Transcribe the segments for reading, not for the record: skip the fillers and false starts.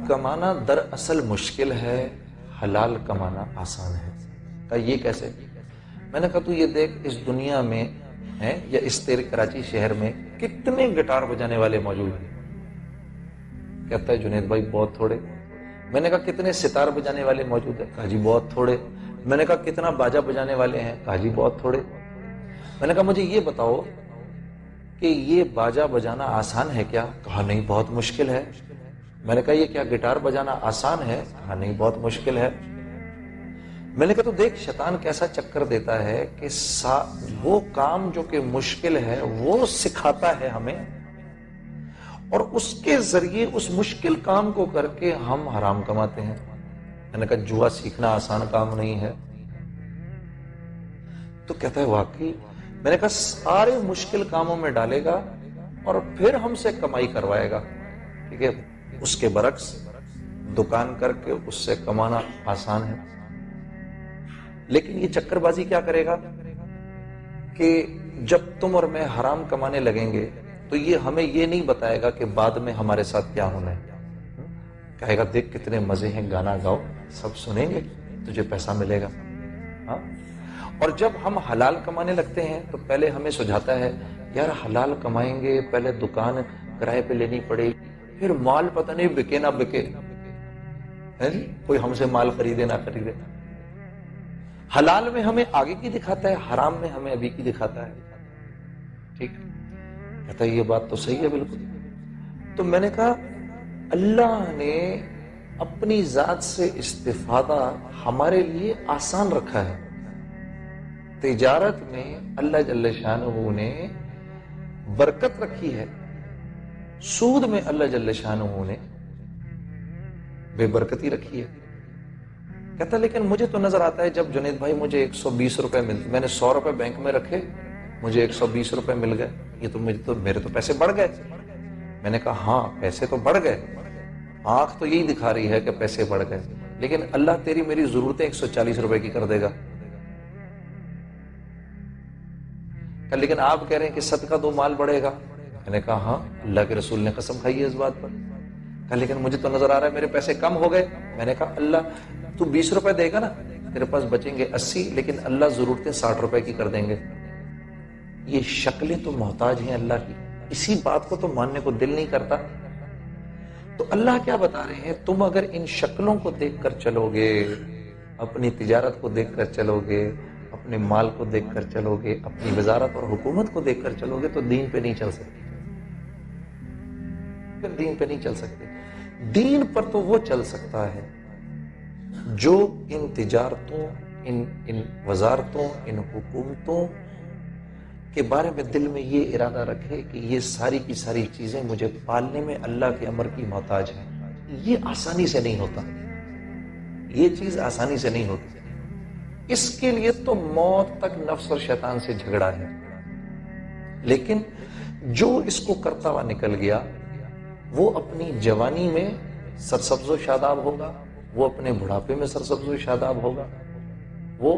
کمانا دراصل مشکل ہے، حلال کمانا آسان ہے۔ کہا یہ کیسے؟ میں نے کہا تو یہ دیکھ اس دنیا میں ہیں یا اس تیرے کراچی شہر میں کتنے گٹار بجانے والے موجود ہیں؟ کہتا ہے جنید بھائی بہت تھوڑے۔ میں نے کہا کتنے ستار بجانے والے موجود ہیں؟ کہا جی بہت تھوڑے۔ میں نے کہا کتنا باجا بجانے والے ہیں؟ کہا جی بہت تھوڑے۔ میں نے کہا مجھے یہ بتاؤ کہ یہ باجا بجانا آسان ہے کیا؟ کہا نہیں بہت مشکل ہے۔ میں نے کہا یہ کیا گٹار بجانا آسان ہے؟ کہا نہیں بہت مشکل ہے۔ میں نے کہا تو دیکھ شیطان کیسا چکر دیتا ہے کہ وہ کام جو کہ مشکل ہے وہ سکھاتا ہے ہمیں، اور اس کے ذریعے اس مشکل کام کو کر کے ہم حرام کماتے ہیں۔ میں نے کہا جوا سیکھنا آسان کام نہیں ہے۔ تو کہتا ہے واقعی؟ میں نے کہا سارے مشکل کاموں میں ڈالے گا اور پھر ہم سے کمائی کروائے گا، ٹھیک ہے؟ اس کے برعکس دکان کر کے اس سے کمانا آسان ہے، لیکن یہ چکر بازی کیا کرے گا کہ جب تم اور میں حرام کمانے لگیں گے تو یہ ہمیں یہ نہیں بتائے گا کہ بعد میں ہمارے ساتھ کیا ہونا ہے۔ کہے گا دیکھ کتنے مزے ہیں، گانا گاؤ، سب سنیں گے، تجھے پیسہ ملے گا۔ ہاں؟ اور جب ہم حلال کمانے لگتے ہیں تو پہلے ہمیں سجھاتا ہے یار حلال کمائیں گے، پہلے دکان کرائے پہ لینی پڑے گی، پھر مال پتہ نہیں بکے نہ بکے، کوئی ہم سے مال خریدے نہ خریدے۔ حلال میں ہمیں آگے کی دکھاتا ہے، حرام میں ہمیں ابھی کی دکھاتا ہے۔ ٹھیک کہتا ہے یہ بات تو صحیح ہے بالکل۔ تو میں نے کہا اللہ نے اپنی ذات سے استفادہ ہمارے لیے آسان رکھا ہے۔ تجارت میں اللہ جل شانہ نے برکت رکھی ہے، سود میں اللہ جل شانہ نے بے برکتی رکھی ہے۔ کہتا لیکن مجھے تو نظر آتا ہے جب جنید بھائی مجھے 120 روپے ملتے، میں نے 100 روپے بینک میں رکھے، مجھے 120 روپے مل گئے، یہ تو میرے تو پیسے بڑھ گئے۔ میں نے کہا ہاں پیسے تو بڑھ گئے، آنکھ تو یہی دکھا رہی ہے کہ پیسے بڑھ گئے، لیکن اللہ تیری میری ضرورتیں 140 روپے کی کر دے گا۔ لیکن آپ کہہ رہے ہیں کہ صدقہ دو مال بڑھے گا۔ میں نے کہا ہاں اللہ کے رسول نے قسم کھائی ہے اس بات پر۔ کہا لیکن مجھے تو نظر آ رہا ہے میرے پیسے کم ہو گئے۔ میں نے کہا اللہ تو 20 روپے دے گا نا، تیرے پاس بچیں گے 80، لیکن اللہ ضرورتیں 60 روپے کی کر دیں گے۔ یہ شکلیں تو محتاج ہیں اللہ کی، اسی بات کو تو ماننے کو دل نہیں کرتا۔ تو اللہ کیا بتا رہے ہیں، تم اگر ان شکلوں کو دیکھ کر چلو گے، اپنی تجارت کو دیکھ کر چلو گے، اپنے مال کو دیکھ کر چلو گے، اپنی وزارت اور حکومت کو دیکھ کر چلو گے، تو دین پہ نہیں چل سکتے، پھر دین پہ نہیں چل سکتے۔ دین پر تو وہ چل سکتا ہے جو ان تجارتوں، ان وزارتوں، ان حکومتوں کے بارے میں دل میں یہ ارادہ رکھے کہ یہ ساری کی ساری چیزیں مجھے پالنے میں اللہ کے امر کی محتاج ہیں۔ یہ آسانی سے نہیں ہوتا، یہ چیز آسانی سے نہیں ہوتی۔ اس کے لیے تو موت تک نفس اور شیطان سے جھگڑا ہے، لیکن جو اس کو کرتا ہوا نکل گیا وہ اپنی جوانی میں سرسبز و شاداب ہوگا، وہ اپنے بڑھاپے میں سرسبز و شاداب ہوگا، وہ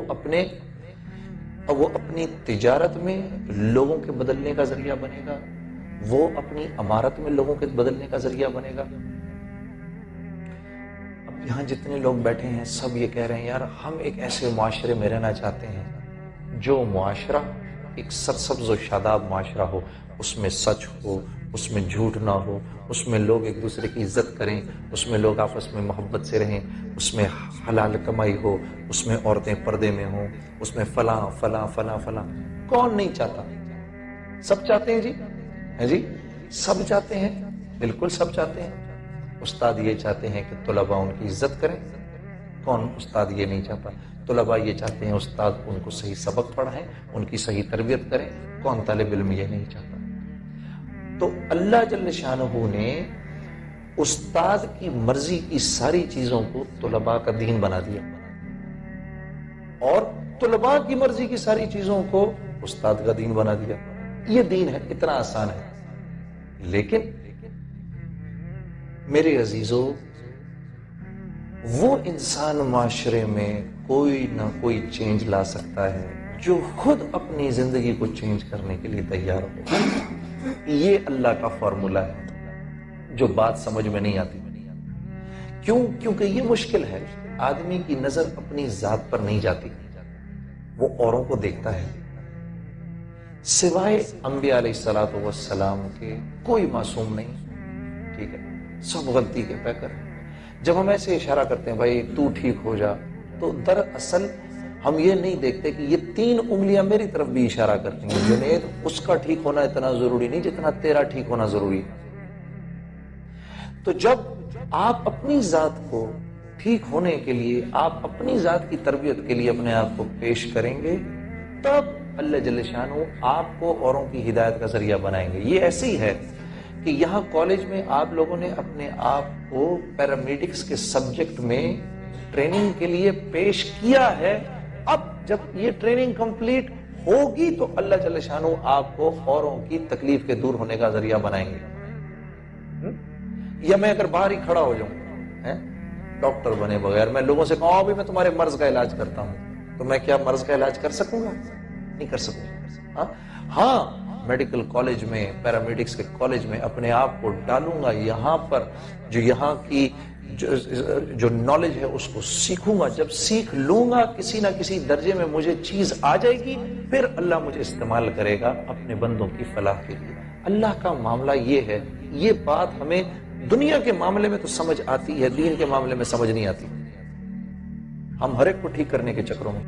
اپنی تجارت میں لوگوں کے بدلنے کا ذریعہ بنے گا، وہ اپنی عمارت میں لوگوں کے بدلنے کا ذریعہ بنے گا۔ اب یہاں جتنے لوگ بیٹھے ہیں سب یہ کہہ رہے ہیں یار ہم ایک ایسے معاشرے میں رہنا چاہتے ہیں جو معاشرہ ایک سرسبز و شاداب معاشرہ ہو، اس میں سچ ہو، اس میں جھوٹ نہ ہو، اس میں لوگ ایک دوسرے کی عزت کریں، اس میں لوگ آپس میں محبت سے رہیں، اس میں حلال کمائی ہو، اس میں عورتیں پردے میں ہوں، اس میں فلاں فلاں فلاں فلاں۔ کون نہیں چاہتا؟ سب چاہتے ہیں جی، ہیں جی، سب چاہتے ہیں، بالکل سب چاہتے ہیں۔ استاد یہ چاہتے ہیں کہ طلباء ان کی عزت کریں، کون استاد یہ نہیں چاہتا؟ طلباء یہ چاہتے ہیں استاد ان کو صحیح سبق پڑھائیں، ان کی صحیح تربیت کریں، کون طالب علم یہ نہیں چاہتا؟ تو اللہ جل شانہ نے استاد کی مرضی کی ساری چیزوں کو طلباء کا دین بنا دیا، اور طلباء کی مرضی کی ساری چیزوں کو استاد کا دین بنا دیا۔ یہ دین ہے، اتنا آسان ہے۔ لیکن میرے عزیزو، وہ انسان معاشرے میں کوئی نہ کوئی چینج لا سکتا ہے جو خود اپنی زندگی کو چینج کرنے کے لیے تیار ہو۔ یہ اللہ کا فارمولا ہے جو بات سمجھ میں نہیں آتی۔ کیونکہ یہ مشکل ہے. آدمی کی نظر اپنی ذات پر نہیں جاتی، وہ اوروں کو دیکھتا ہے. سوائے انبیاء علیہ السلام کے کوئی معصوم نہیں، ٹھیک ہے، سب غلطی کے پیکر ہیں. جب ہم ایسے اشارہ کرتے ہیں بھائی تو ٹھیک ہو جا، تو دراصل ہم یہ نہیں دیکھتے کہ یہ 3 انگلیاں میری طرف بھی اشارہ کرتی ہیں. جنید، اس کا ٹھیک ہونا اتنا ضروری نہیں جتنا تیرا ٹھیک ہونا ضروری ہے. تو جب آپ اپنی ذات کو ٹھیک ہونے کے لیے، آپ اپنی ذات کی تربیت کے لیے اپنے آپ کو پیش کریں گے، تب اللہ جل شانہ آپ کو اوروں کی ہدایت کا ذریعہ بنائیں گے. یہ ایسے ہی ہے کہ یہاں کالج میں آپ لوگوں نے اپنے آپ کو پیرامیڈکس کے سبجیکٹ میں ٹریننگ کے لیے پیش کیا ہے. اب جب یہ ٹریننگ کمپلیٹ ہوگی تو اللہ جل شانہ آپ کو اوروں کی تکلیف کے دور ہونے کا ذریعہ بنائیں گے. یا میں اگر باہر ہی کھڑا ہو جاؤں ڈاکٹر بنے بغیر، میں لوگوں سے کہوں بھی میں تمہارے مرض کا علاج کرتا ہوں، تو میں کیا مرض کا علاج کر سکوں گا؟ نہیں کر سکوں گا. ہاں، میڈیکل کالج میں، پیرامیڈکس کے کالج میں اپنے آپ کو ڈالوں گا، یہاں پر جو یہاں کی جو نالج ہے اس کو سیکھوں گا. جب سیکھ لوں گا کسی نہ کسی درجے میں مجھے چیز آ جائے گی، پھر اللہ مجھے استعمال کرے گا اپنے بندوں کی فلاح کے لیے. اللہ کا معاملہ یہ ہے. یہ بات ہمیں دنیا کے معاملے میں تو سمجھ آتی ہے، دین کے معاملے میں سمجھ نہیں آتی. ہم ہر ایک کو ٹھیک کرنے کے چکروں میں